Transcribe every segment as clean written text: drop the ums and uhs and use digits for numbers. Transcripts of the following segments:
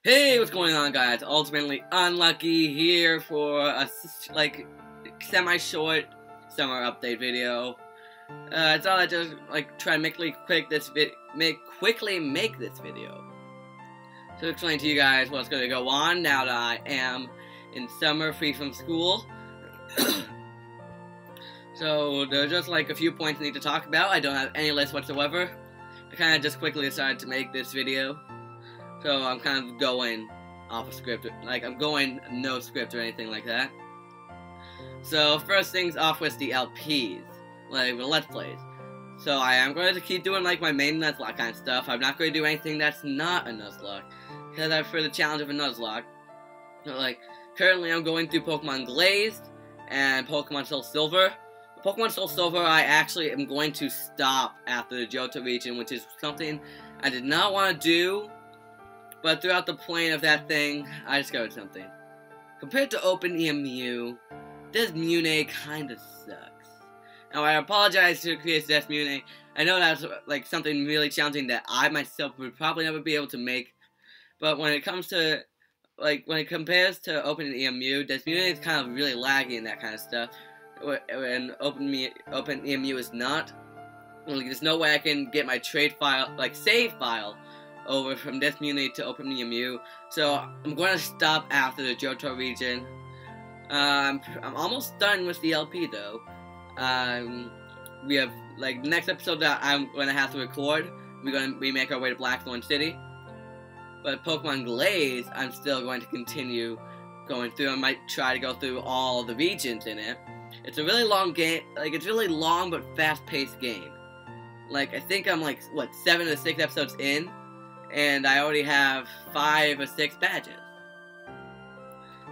Hey, what's going on, guys? Ultimately Unlucky here for a semi-short summer update video. I thought I'd just try and quickly make this video to explain to you guys what's going to go on now that I am in summer, free from school. So there's just a few points I need to talk about. I don't have any list whatsoever. I kind of just quickly decided to make this video. So I'm kind of going off a script, I'm going no script or anything like that. So first things off with the LPs, the Let's Plays. So I am going to keep doing my main Nuzlocke kind of stuff. I'm not going to do anything that's not a Nuzlocke, because I've heard the challenge of a Nuzlocke. So currently I'm going through Pokemon Glazed and Pokemon Soul Silver. Pokemon Soul Silver I actually am going to stop after the Johto region, which is something I did not want to do. But throughout the playing of that thing, I discovered something. Compared to OpenEMU, this Mune kinda sucks. Now I apologize to create this Mune. I know that's something really challenging that I myself would probably never be able to make. But when it comes to, when it compares to OpenEMU, this Mune is kind of really laggy and that kind of stuff. And OpenEMU is not. There's no way I can get my trade file, save file, over from this Mune to OpenEMU, so I'm going to stop after the Johto region. I'm almost done with the LP though. We have the next episode that I'm going to have to record. We make our way to Blackthorn City. But Pokemon Glaze, I'm still going to continue going through. I might try to go through all the regions in it. It's a really long game. It's really long but fast-paced game. I think I'm 7 or 6 episodes in. And I already have 5 or 6 badges.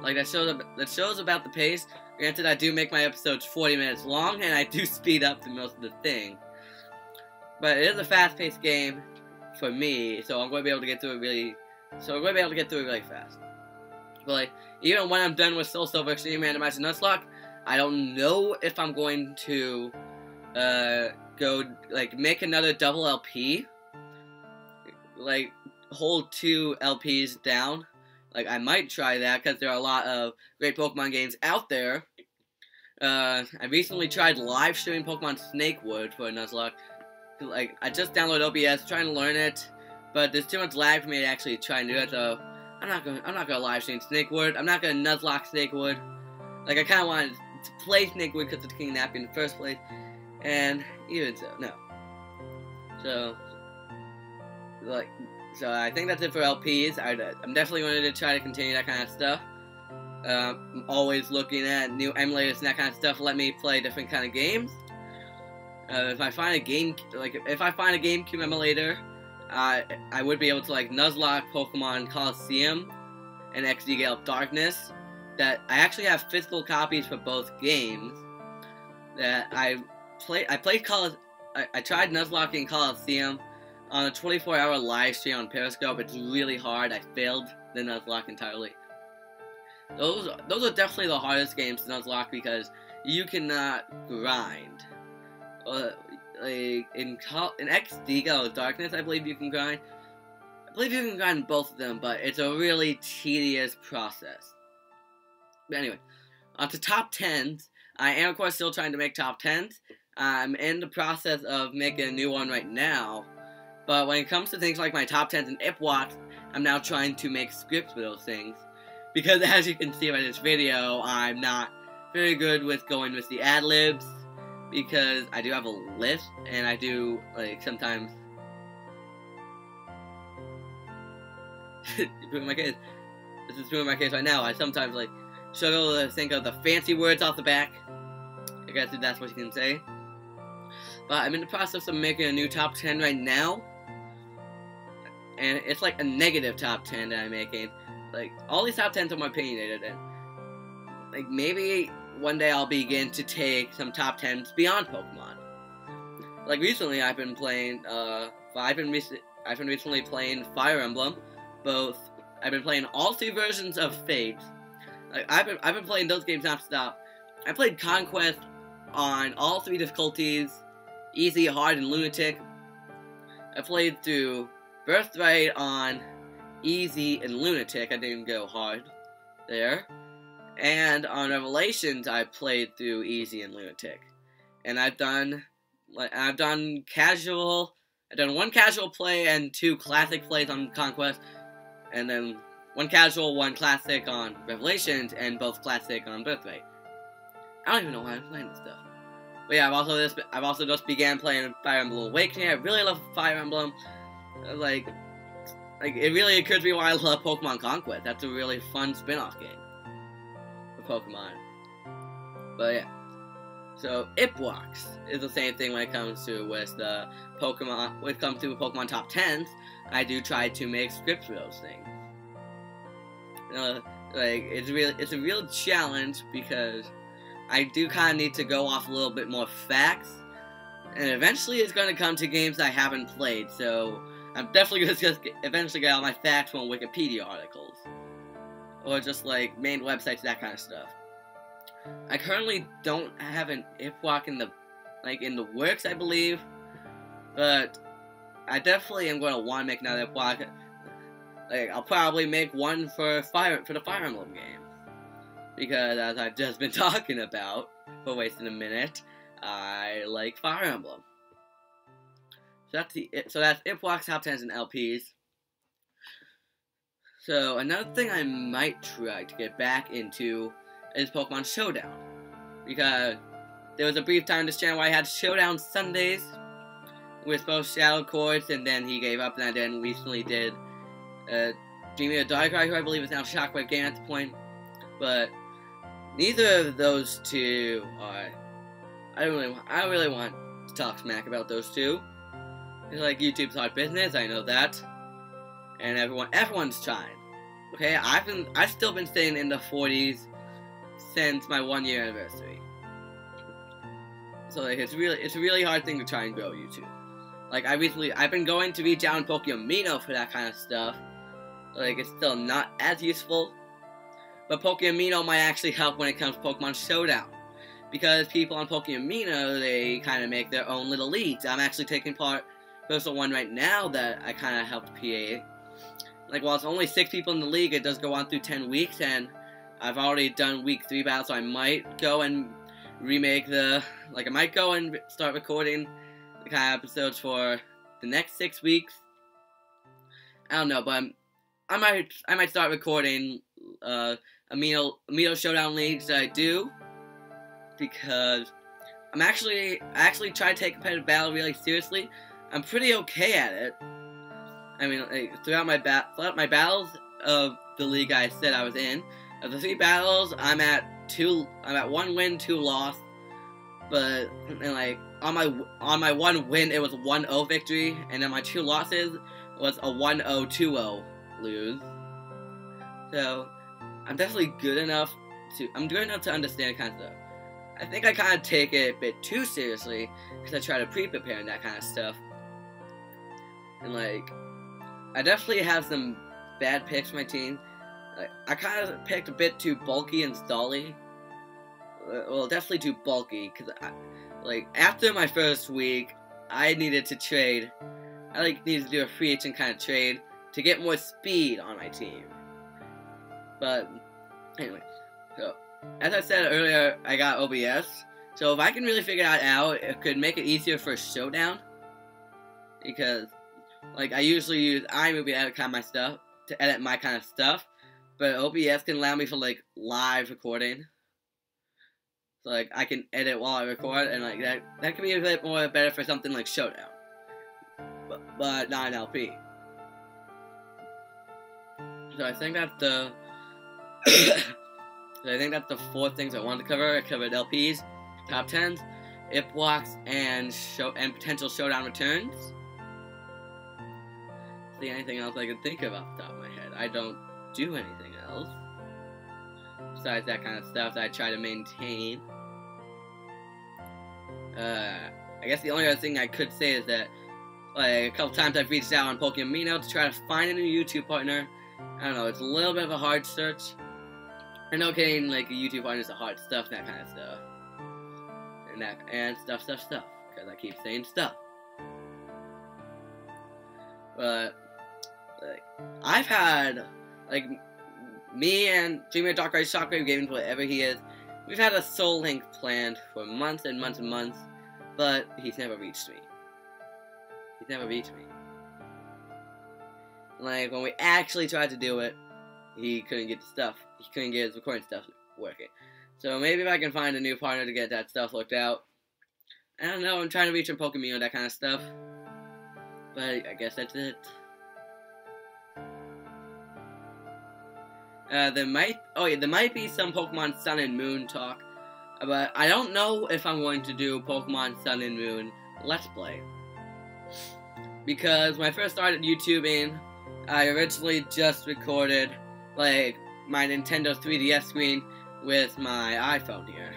That shows about the pace. Granted, I do make my episodes 40 minutes long, and I do speed up through most of the thing. But it is a fast-paced game for me, so I'm going to be able to get through it really. Fast. But even when I'm done with Soul Silver Extreme Randomized Nuzlocke, I don't know if I'm going to go make another double LP. Hold 2 LPs down. I might try that because there are a lot of great Pokemon games out there. I recently tried live streaming Pokemon Snakewood for a Nuzlocke. I just downloaded OBS, trying to learn it, but there's too much lag for me to actually try and do it. So I'm not gonna live stream Snakewood. I'm not gonna Nuzlocke Snakewood. I kind of wanted to play Snakewood because it's King Nappy in the first place, and even so, no. So I think that's it for LPs. I'm definitely going to try to continue that kind of stuff. I'm always looking at new emulators and that kind of stuff. Let me play different kind of games. If I find a GameCube emulator, I would be able to Nuzlocke Pokemon Coliseum and XD Gale of Darkness. That I actually have physical copies for both games. That I tried Nuzlocking Coliseum on a 24-hour live stream on Periscope. It's really hard. I failed the Nuzlocke entirely. Those are definitely the hardest games to Nuzlocke because you cannot grind. In XD Gale of Darkness, I believe you can grind. I believe you can grind both of them, but it's a really tedious process. But anyway, on to top 10s. I am, of course, still trying to make top 10s. I'm in the process of making a new one right now. But when it comes to things like my top 10s and Ipwatch, I'm now trying to make scripts for those things. Because as you can see by this video, I'm not very good with going with the ad-libs. Because I do have a list, and I do, sometimes... This is proving my case right now. I sometimes, struggle to think of the fancy words off the back. I guess if that's what you can say. But I'm in the process of making a new top 10 right now. And it's a negative top 10 that I'm making. All these top 10s are more opinionated, and maybe one day I'll begin to take some top 10s beyond Pokemon. Recently I've been playing I've been recently playing Fire Emblem. I've been playing all 3 versions of Fate. I've been playing those games nonstop. I played Conquest on all 3 difficulties, easy, hard, and lunatic. I played through Birthright on Easy and Lunatic. I didn't go hard there. And on Revelations, I played through Easy and Lunatic. And I've done casual. I've done 1 casual play and 2 classic plays on Conquest, and then 1 casual, 1 classic on Revelations, and both classic on Birthright. I don't even know why I'm playing this stuff. But yeah, I've also just began playing Fire Emblem Awakening. I really love Fire Emblem. Like it really occurred to me why I love Pokemon Conquest. That's a really fun spin-off game for Pokemon. But yeah. So Ipwox is the same thing when it comes to with the Pokemon. When it comes to Pokemon top 10s, I do try to make scripts for those things. Like it's a real challenge because I do kind of need to go off a little bit more facts, and eventually it's going to come to games I haven't played. So I'm definitely going to just eventually get all my facts from Wikipedia articles, or just like main websites, that kind of stuff. I currently don't have an Ipwox in the works, I believe, but I definitely am going to want to make another Ipwox. Like I'll probably make one for the Fire Emblem game, because as I've just been talking about for wasting a minute, I like Fire Emblem. So that's Ipwox top 10s and LPs. So another thing I might try to get back into is Pokemon Showdown, because there was a brief time this channel where I had Showdown Sundays with both Shadow Quartz, and then he gave up, and I then recently did Dreamy Darkrai, who I believe is now Shockwave Game at the point. But neither of those two are. I don't really want to talk smack about those two. It's like YouTube's hard business, I know that, and everyone's trying. Okay, I've still been staying in the 40s since my 1-year anniversary. So like it's a really hard thing to try and grow YouTube. Like I've been going to reach out on Pokemon for that kind of stuff. Like it's still not as useful, but Pokemon might actually help when it comes to Pokemon Showdown, because people on Pokemon they kind of make their own little leagues. I'm actually taking part in one right now that I kind of helped PA. Like while it's only 6 people in the league, it does go on through 10 weeks, and I've already done week 3 battles, so I might go and remake I might go and start recording the kind of episodes for the next 6 weeks. I don't know, but I might start recording Amino Showdown leagues that I do, because I actually try to take competitive battle really seriously. I'm pretty okay at it. I mean, like, throughout my battles of the league I said I was in, of the 3 battles, I'm at 1 win, 2 loss. But like on my 1 win, it was a 1-0 victory, and then my 2 losses was a 1-0, 2-0 lose. So I'm definitely good enough to understand kind of stuff. I think I kind of take it a bit too seriously, because I try to pre-prepare and that kind of stuff. And like, I definitely have some bad picks for my team. Like, I kind of picked a bit too bulky and stally. Well, definitely too bulky, because after my first week, I needed to trade. I needed to do a free agent kind of trade to get more speed on my team. But anyway, so as I said earlier, I got OBS. So if I can really figure that out, it could make it easier for Showdown, because I usually use iMovie to edit my kind of stuff, but OBS can allow me for live recording. So I can edit while I record, and that can be a bit more better for something like Showdown, but not an LP. So I think that's the the 4 things I wanted to cover. I covered LPs, top 10s, Ipwox, and potential Showdown returns. See, anything else I can think of off the top of my head? I don't do anything else besides that kind of stuff that I try to maintain. I guess the only other thing I could say is that a couple times I've reached out on Pokemon to try to find a new YouTube partner. I don't know, it's a little bit of a hard search. I know getting a YouTube partner is a hard stuff, that kind of stuff. And stuff, because I keep saying stuff. But Like, I've had, like, me and Dreamer Dark Rise Shockwave Gaming, whatever he is, we've had a Soul Link planned for months and months and months, but he's never reached me. He's never reached me. Like, when we actually tried to do it, he couldn't get the stuff. He couldn't get his recording stuff working. So maybe if I can find a new partner to get that stuff worked out. I don't know, I'm trying to reach him Pokemon and that kind of stuff. But I guess that's it. There might be some Pokemon Sun and Moon talk. But I don't know if I'm going to do Pokemon Sun and Moon Let's Play. Because when I first started YouTubing, I originally just recorded, like, my Nintendo 3DS screen with my iPhone here.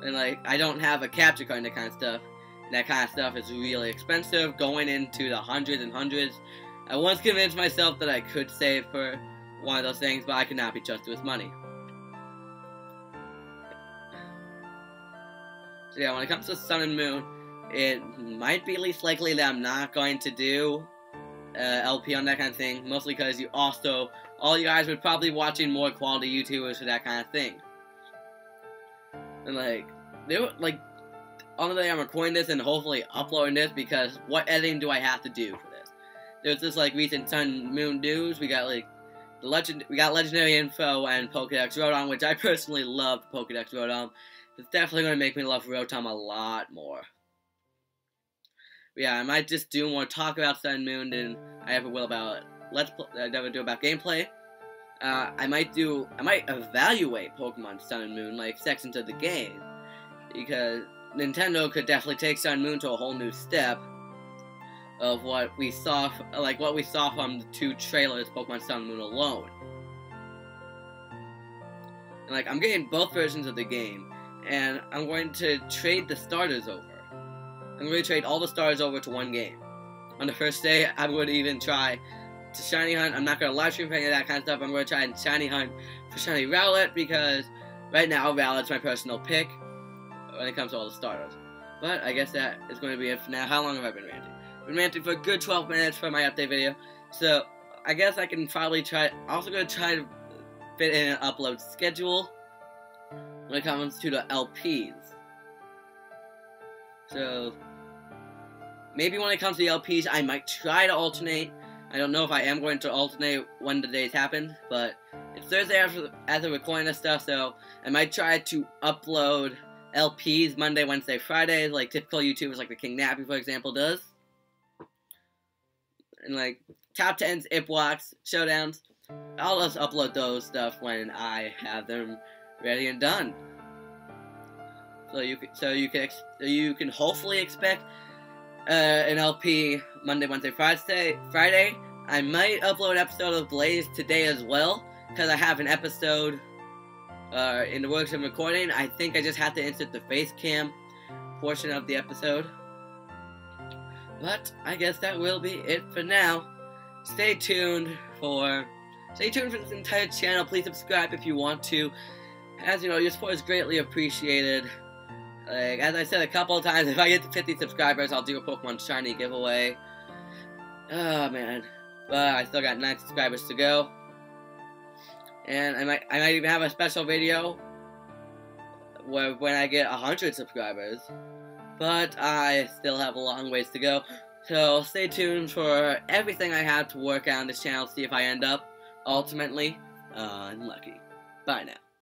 And, like, I don't have a capture card and that kind of stuff. And that kind of stuff is really expensive, going into the hundreds and hundreds. I once convinced myself that I could save for one of those things, but I could not be trusted with money. So yeah, when it comes to Sun and Moon, it might be least likely that I'm not going to do LP on that kind of thing, mostly because all you guys would probably be watching more quality YouTubers for that kind of thing. And honestly, I'm recording this and hopefully uploading this because what editing do I have to do for this? There's this like recent Sun and Moon news. We got like we got legendary info and Pokedex Rotom, which I personally love Pokedex Rotom. It's definitely going to make me love Rotom a lot more. But yeah, I might just do more talk about Sun and Moon than I ever will about about gameplay. I might evaluate Pokemon Sun and Moon, like sections of the game, because Nintendo could definitely take Sun and Moon to a whole new step of what we saw from the 2 trailers, Pokemon Sun and Moon alone. And, like, I'm getting both versions of the game, and I'm going to trade the starters over. I'm going to trade all the starters over to one game. On the first day, I would even try to Shiny Hunt. I'm not going to live stream for any of that kind of stuff. I'm going to try and Shiny Hunt for Shiny Rowlet, because right now, Rowlet's my personal pick when it comes to all the starters. But I guess that is going to be it for now. How long have I been ranting? I've been ranting for a good 12 minutes for my update video. So, I guess I can probably try... I'm also going to try to fit in an upload schedule when it comes to the LPs. So, maybe when it comes to the LPs, I might try to alternate. I don't know if I am going to alternate when the days happen, but it's Thursday as a recording this stuff, so I might try to upload LPs Monday, Wednesday, Friday, like typical YouTubers like the King Nappy, for example, does. And like top 10s, IP blocks, showdowns, I'll just upload those stuff when I have them ready and done. So you can hopefully expect an LP Monday, Wednesday, Friday. I might upload an episode of Blaze today as well, because I have an episode in the works of recording. I think I just have to insert the face cam portion of the episode. But I guess that will be it for now. Stay tuned for this entire channel. Please subscribe if you want to. As you know, your support is greatly appreciated. Like, as I said a couple of times, if I get to 50 subscribers, I'll do a Pokemon Shiny giveaway. Oh, man. But I still got 9 subscribers to go. And I might even have a special video when I get 100 subscribers. But I still have a long ways to go. So stay tuned for everything I have to work on this channel, see if I end up ultimately unlucky. Bye now.